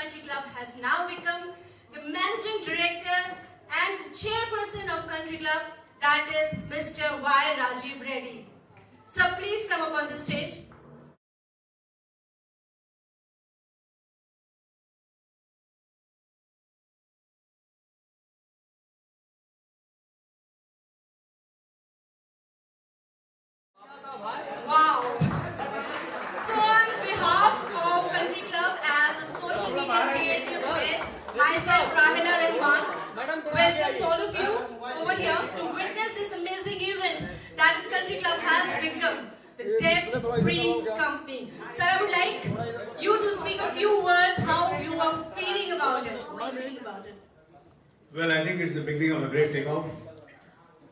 Country Club has now become the Managing Director and Chairperson of Country Club, that is Mr. Y. Rajiv Reddy. So please come up on the stage. Wow. So on behalf of Country Club as a social media creative head, myself Rahila Rahman welcomes all of you over here to witness this amazing event that is Country Club has become the debt-free company. Sir, I would like you to speak a few words how you are feeling about it. What are you feeling about it? Well, I think it's the beginning of a great takeoff.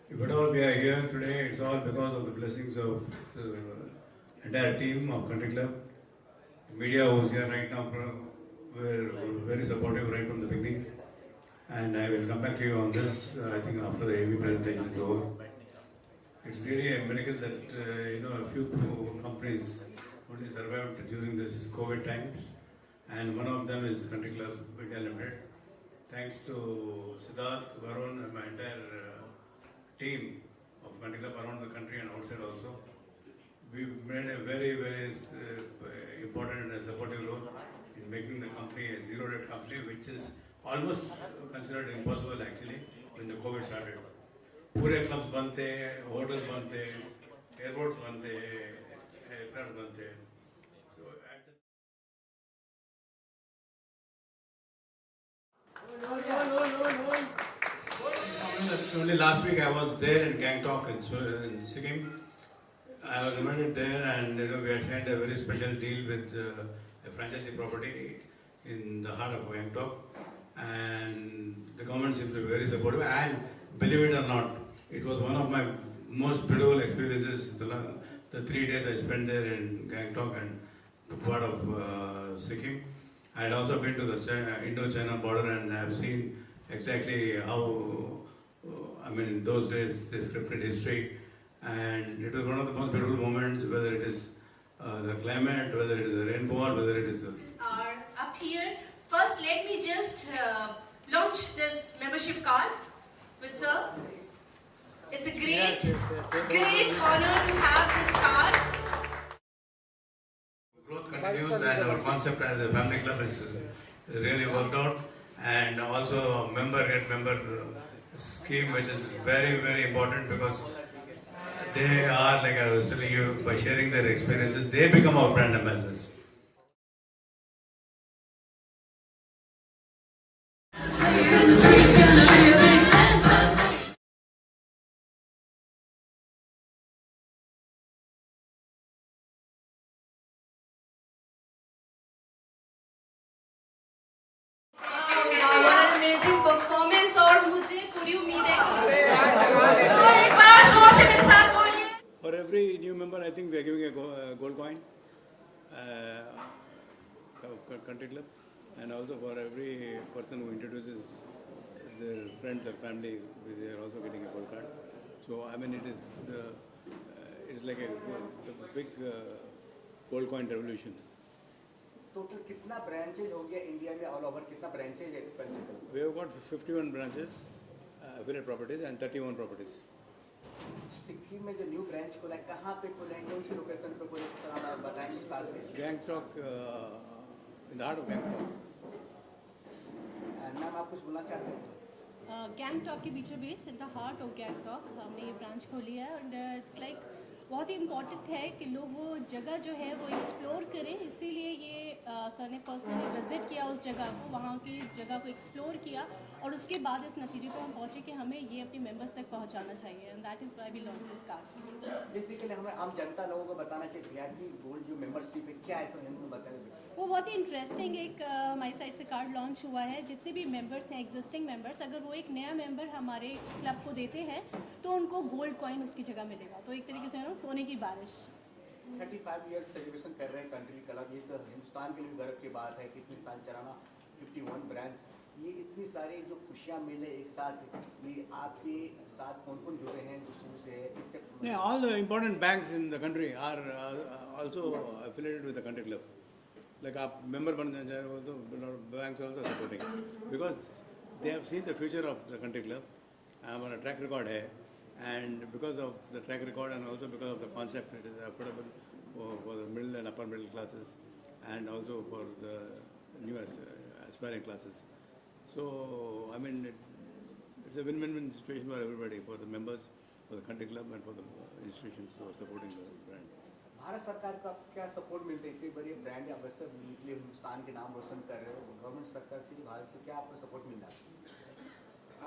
If at all we are here today, it's all because of the blessings of the entire team of Country Club. The media who's here right now were very supportive right from the beginning. And I will come back to you on this, I think after the AV presentation is over. It's really a miracle that, a few companies only survived during this COVID times. And one of them is Country Club India Limited. Thanks to Siddharth, Varun, and my entire team of Country Club around the country and outside also. We've made a very, very important and supportive role in making the company a zero-debt company, which is almost considered impossible actually when the COVID started. Pure clubs bante, hotels bante, airports bante, aircraft bante. So only last week I was there in Gangtok in Sikkim. I was invited there, and we had signed a very special deal with a franchisee property in the heart of Gangtok, and the government seemed to be very supportive. And believe it or not, it was one of my most beautiful experiences. The 3 days I spent there in Gangtok and part of Sikkim. I had also been to the Indo-China border, and I have seen exactly how, in those days they scripted history, and it was one of the most beautiful moments, whether it is the climate, whether it is the rainfall, whether it is the... Are up here. First, let me just launch this membership card with sir. It's a great honor to have this card. Growth continues, and our concept as a family club is really worked out, and also a member scheme, which is very, very important, because they are, like I was telling you, by sharing their experiences, they become our brand ambassadors. What an amazing performance और मुझे पूरी उम्मीद है तो एक बार जोर से मेरे साथ बोलिए. For every new member, I think we are giving a gold coin, Country Club, and also for every person who introduces their friends or family, they are also getting a gold card. So it's like a big gold coin revolution. Total कितना branches हो गया India में all over कितना branches है We have got 51 branches, affiliate properties, and 31 properties. Sikkim में जो new branch खोला है कहाँ पे खोला है कौन सी लोकेशन पे खोला है थोड़ा बताएं विस्तार से. Gangtok, in the heart of Gangtok. Ma'am आप कुछ बोलना चाहते हैं? गैंगटॉक के बीचों बीच in the heart of Gangtok हमने ये ब्रांच खोली है, एंड इट्स लाइक बहुत ही इम्पॉर्टेंट है कि लोग वो जगह जो है वो एक्सप्लोर करें. इसीलिए ये सर ने पर्सनली विज़िट किया उस जगह को, वहाँ की जगह को एक्सप्लोर किया, और उसके बाद इस नतीजे पर हम पहुँचे कि हमें ये अपने मेंबर्स तक पहुँचाना चाहिए, and that is why we launch this card. Basically हमें आम जनता लोगों को बताना चाहिए कि गोल्ड जो मेंबरशिप है क्या है, तो हमें बताएं. वो बहुत ही इंटरेस्टिंग एक हमारी साइड से कार्ड लॉन्च हुआ है. जितने भी मेंबर्स हैं एग्जिस्टिंग मेंबर्स, अगर वो एक नया मेंबर हमारे क्लब को देते हैं तो उनको गोल्ड कॉइन उसकी जगह मिलेगा. तो एक तरीके से ना सोने की बारिश. 35 ईयर सेलिब्रेशन कर रहे हैं कंट्री क्लब, ये तो हिंदुस्तान के लिए गर्व की बात है. कितने साल चलाना, 51 ब्रांच, ये इतनी सारी जो खुशियाँ मिले एक साथ, ये आपके साथ कौन कौन जुड़े हैं जो शुरू से इसके? All the important banks in the country are also affiliated with the Country Club. like आप member बन जाए वो तो banks also supporting because they have seen the future of the country club. हमारा track record है and because of the track record and also because of the concept it is affordable for the middle and upper middle classes and also for the newest aspiring classes. So I mean it's a win-win situation for everybody, for the members, for the country club and for the institutions who are supporting the brand. Bharat सरकार का क्या support मिलता है? इतने बड़े brand ambassador निकले, हिंदुस्तान के नाम रोशन कर रहे हो, गवर्नमेंट सरकार से, भारत से क्या आपको सपोर्ट मिल रहा है?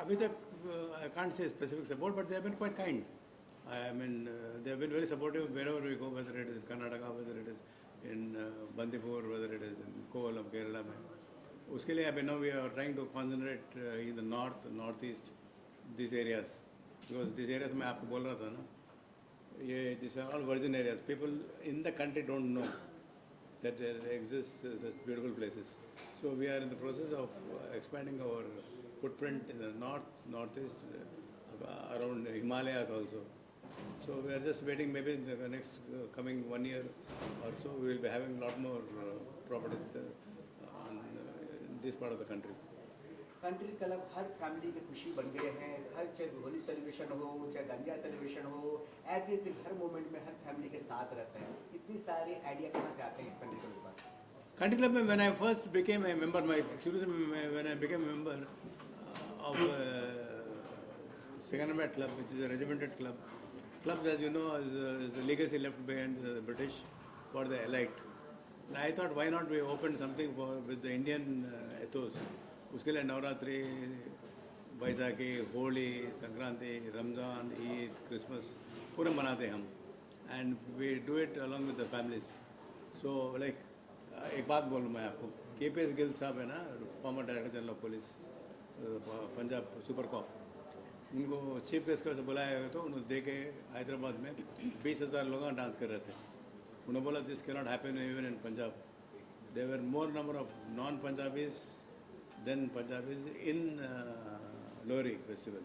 अभी तक I can't say specific support, but they have been quite kind. I mean, they have been very supportive wherever we go, whether it is in Karnataka, whether it is in Bandipur, whether it is in Kovalam, Kerala. उसके लिए now we are trying to concentrate in the north, northeast, these areas, because these areas मैं आपको बोल रहा था ना, ये these are all virgin areas. People in the country don't know that there exists such beautiful places. So we are in the process of expanding our footprint in the north, northeast, around Himalayas also. So we are just waiting, maybe in the next coming 1 year or so, we will be having a lot more properties on this part of the country. Country club her family की खुशी बन गए हैं, हर चाहे Holi celebration हो, चाहे dandiya celebration हो, everything हर moment में हर फैमिली के साथ रहते हैं. इतनी सारे आइडिया कहाँ से आते हैं कंट्री क्लब के पास? Country club में when I first became a member, शुरू से when I became a member of Second Club, which is a regimented club. Clubs, as you know, is the legacy left behind the British for the elite. And I thought, why not we open something with the Indian ethos? उसके लिए Navratri, Baisakhi, Holi, Sankranti, Ramzan, Eid, Christmas पूरे मनाते हैं हम. And we do it along with the families. So like एक बात बोलूँ मैं आपको, KPS गिल साहब है ना, farmer director general of police Punjab super cop, उनको चीफ गेस्ट से बुलाया गया तो उन्होंने देखे हैदराबाद में 20,000 लोग डांस कर रहे थे. उन्होंने बोला this can not happen even in Punjab. There were more number of non Punjabis than Punjabis in Lohri festival.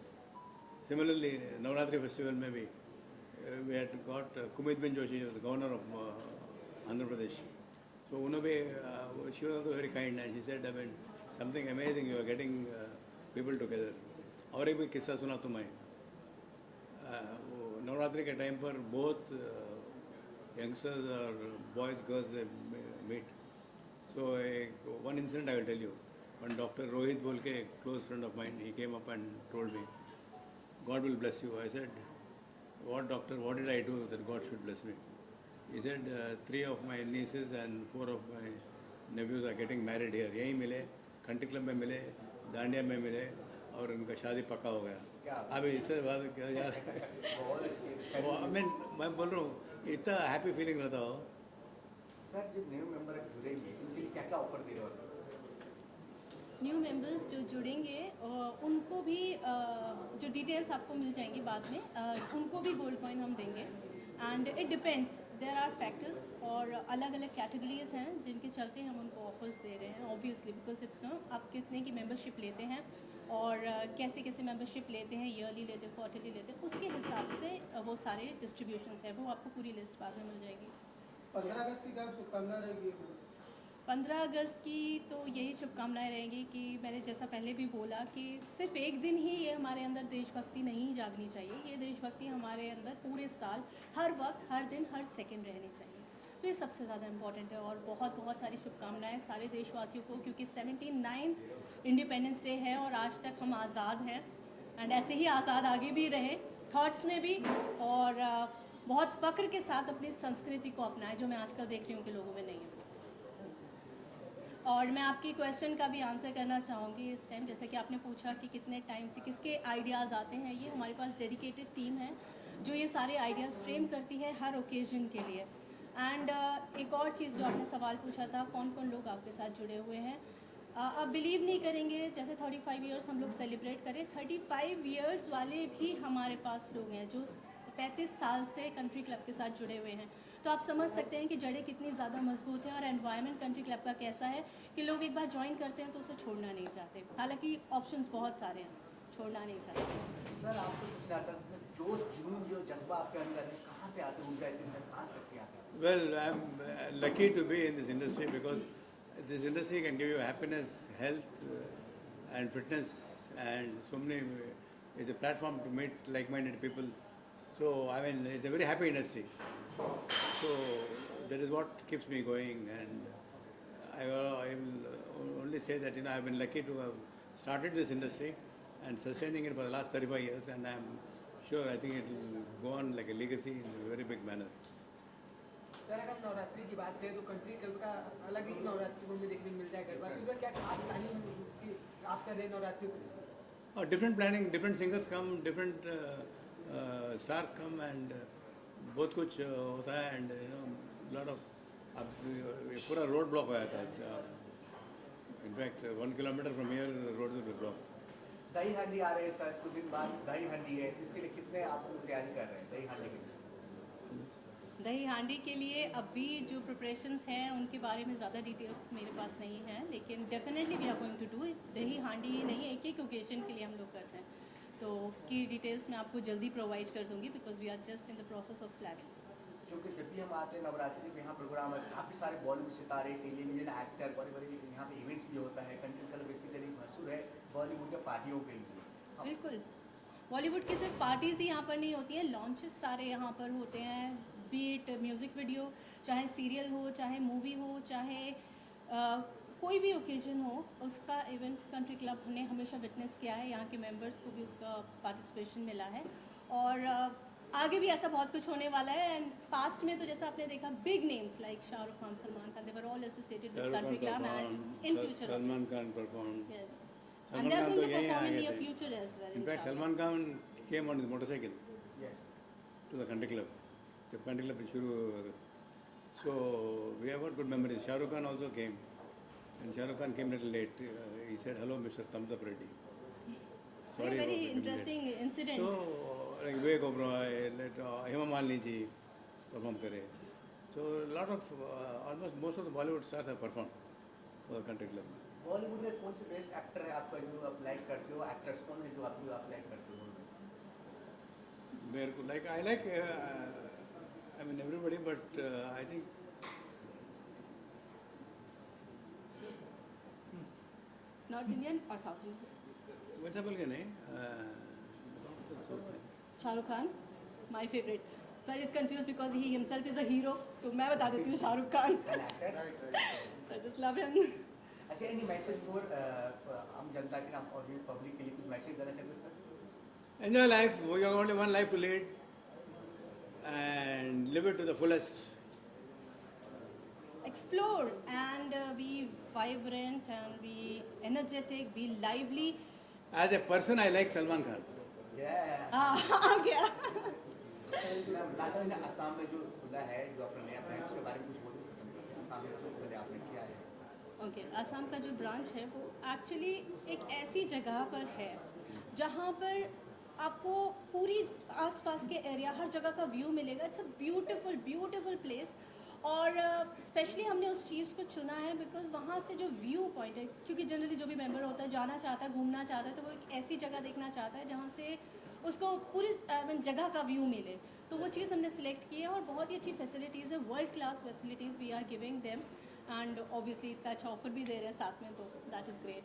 Similarly Navratri festival में भी we had got Kumud Ben Joshi, the governor of Andhra Pradesh. So उन्होंने she was also very kind and she said, I mean, something amazing, you are getting people together. और एक भी किस्सा सुना तुम्हें, नवरात्रि के टाइम पर बहुत youngsters और boys girls they meet. So one incident I will tell you. One Dr. Rohit बोल के close friend of mine, he came up and told me, God will bless you. I said, what doctor, what did I do that God should bless me? He said, 3 of my nieces and 4 of my nephews are getting married here. यहीं मिले, country club में मिले, दांडिया में मिले और उनका शादी पक्का हो गया. अभी इससे बाद क्या यार, मैं बोल रहा हूँ इतना हैप्पी फीलिंग रहता हो. सर जब न्यू मेंबर जुड़ेंगे उनके लिए क्या क्या ऑफर दे रहे हो? न्यू मेंबर्स जो जुड़ेंगे उनको भी जो डिटेल्स आपको मिल जाएंगी बाद में, उनको भी गोल्ड कॉइन हम देंगे. And it depends, there are factors और अलग अलग कैटेगरीज हैं जिनके चलते हम उनको ऑफर्स दे रहे हैं. ऑब्वियसली बिकॉज इट्स नो आप कितने की मेंबरशिप लेते हैं और कैसे कैसे मेंबरशिप लेते हैं, ईयरली लेते हैं, क्वार्टरली लेते हैं, उसके हिसाब से वो सारे डिस्ट्रीब्यूशंस हैं. वो आपको पूरी लिस्ट बाद में मिल जाएगी. 15 अगस्त की क्या शुभकामनाएं रहेगी? 15 अगस्त की तो यही शुभकामनाएं रहेंगी कि मैंने जैसा पहले भी बोला कि सिर्फ एक दिन ही ये हमारे अंदर देशभक्ति नहीं जागनी चाहिए. ये देशभक्ति हमारे अंदर पूरे साल, हर वक्त, हर दिन, हर सेकंड रहनी चाहिए. तो ये सबसे ज़्यादा इम्पॉर्टेंट है. और बहुत बहुत सारी शुभकामनाएं सारे देशवासियों को, क्योंकि 79th इंडिपेंडेंस डे है और आज तक हम आज़ाद हैं. एंड ऐसे ही आज़ाद आगे भी रहे, थॉट्स में भी, और बहुत फ़ख्र के साथ अपनी संस्कृति को अपनाएं, जो मैं आजकल देख रही हूँ कि लोगों में नहीं है. और मैं आपकी क्वेश्चन का भी आंसर करना चाहूँगी इस टाइम, जैसे कि आपने पूछा कि कितने टाइम से किसके आइडियाज़ आते हैं. ये हमारे पास डेडिकेटेड टीम है जो ये सारे आइडियाज़ फ्रेम करती है हर ओकेजन के लिए. एंड एक और चीज़ जो आपने सवाल पूछा था, कौन कौन लोग आपके साथ जुड़े हुए हैं. आप बिलीव नहीं करेंगे, जैसे 35 ईयर्स हम लोग सेलिब्रेट करें, 35 ईयर्स वाले भी हमारे पास लोग हैं जो 35 साल से कंट्री क्लब के साथ जुड़े हुए हैं. तो आप समझ सकते हैं कि जड़ें कितनी ज़्यादा मजबूत हैं. और एनवायरनमेंट कंट्री क्लब का कैसा है कि लोग एक बार ज्वाइन करते हैं तो उसे छोड़ना नहीं चाहते. हालांकि ऑप्शंस बहुत सारे हैं, छोड़ना नहीं चाहते. सर आपसे पूछना था, जोश जुनून जो जज्बा आपके अंदर है कहाँ से आते हैं? ऊर्जा इतनी सर कहाँ से आते हैं? Well, I'm lucky to be in this industry because this industry can give you happiness, health, and fitness, and so many. It's a platform to meet like-minded people. So I mean, it's a very happy industry. So that is what keeps me going, and I will only say that I've been lucky to have started this industry and sustaining it for the last 35 years, and I'm sure I think it will go on like a legacy in a very big manner. Sir अगर हम नवरात्रि की बात करें तो country club का अलग ही नवरात्रि को हमें देखने को मिलता है गरबा इस बार क्या खास प्लानिंग आप कर रहे हैं नवरात्रि को Different planning, different singers come, different stars come, and बहुत कुछ होता है, and lot of अब ये पूरा रोड ब्लॉक हुआ था. In fact, 1 kilometer from here, roads will be blocked. दही हांडी आ रहे हैं सर, कुछ दिन बाद दही हांडी है, इसके लिए कितने आप लोग तैयारी कर रहे हैं दही हांडी के लिए? दही हांडी के लिए अभी जो प्रिपरेशंस हैं उनके बारे में ज़्यादा डिटेल्स मेरे पास नहीं हैं, लेकिन definitely we are going to do it. Dahi Handi ही नहीं, एक एक ओकेजन के लिए हम लोग करते हैं, तो उसकी डिटेल्स मैं आपको जल्दी प्रोवाइड कर दूंगी, because we are just in the process of planning. क्योंकि जब भी हम आते हैं नवरात्रि में यहाँ प्रोग्राम है, काफ़ी सारे बॉलीवुड सितारे, टेलीविजन एक्टर, बड़े बड़े यहाँ पे इवेंट्स भी होता है. कंट्री क्लब बेसिकली मशहूर है बॉलीवुड के पार्टियों के लिए. बिल्कुल, बॉलीवुड की सिर्फ पार्टीज़ ही यहाँ पर नहीं होती हैं, लॉन्चेस सारे यहाँ पर होते हैं. बीट म्यूज़िक वीडियो, चाहे सीरियल हो, चाहे मूवी हो, चाहे कोई भी ओकेजन हो, उसका इवेंट कंट्री क्लब ने हमेशा विटनेस किया है. यहाँ के मेंबर्स को भी उसका पार्टिसिपेशन मिला है, और आगे भी ऐसा बहुत कुछ होने वाला है. एंड पास्ट में तो जैसा आपने देखा, big names like Shahrukh Khan, Salman Khan, they were all associated with country club, and in future Salman Khan performed. yes, Salman and they are Khan going तो to यहीं आ perform in गए near थे. future as well. In fact, inshallah. Salman Khan came on his motorcycle Yes. to the country club. The country club is शुरू. So we have got good memories. Shah Rukh Khan also came, and Shah Rukh Khan came a little late. He said, "Hello, Mr. Thumbs Up Reddy." Very, very for being interesting late. incident. So like Vivek Oberoi, let Hema Malini ji perform करे. So a lot of almost most of the Bollywood stars have performed for the country club. Bollywood में कौन से best actor है आपका जो आप like करते हो? एक्टर्स कौन है जो आप लाइक करते हो? मेरे को I like I mean everybody, but I think North Indian or South Indian? वैसा बोल के नहीं. Shahrukh Khan, my favorite. Sir is confused because he himself is a hero. तो मैं बता देती हूँ Shahrukh Khan. An actor? I just love him. अच्छा, एनी मैसेज फॉर आम जनता के नाम और पब्लिक के लिए कुछ मैसेज देना चाहते हैं sir? Enjoy life. We have only one life to lead, and live it to the fullest. Explore and be vibrant and be energetic, be lively. As a person, I like Salman Khan. आ गया. लाता ने असम में जो खुला है, जो अपना नया ब्रांच, उसके बारे में कुछ बोल सकते हैं? असम में जो खुला आपने किया है. ओके, असम का जो ब्रांच है वो एक्चुअली एक ऐसी जगह पर है जहाँ पर आपको पूरी आसपास के एरिया, हर जगह का व्यू मिलेगा. It's a beautiful beautiful place, और स्पेशली हमने उस चीज़ को चुना है बिकॉज वहाँ से जो व्यू पॉइंट है, क्योंकि जनरली जो भी मेंबर होता है जाना चाहता है, घूमना चाहता है, तो वो एक ऐसी जगह देखना चाहता है जहाँ से उसको पूरी जगह का व्यू मिले. तो वो चीज़ हमने सिलेक्ट की है, और बहुत ही अच्छी फैसिलिटीज़ है, world class facilities we are giving them, and obviously इतना अच्छा ऑफर भी दे रहे हैं साथ में, तो that is great.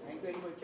Thank you very much.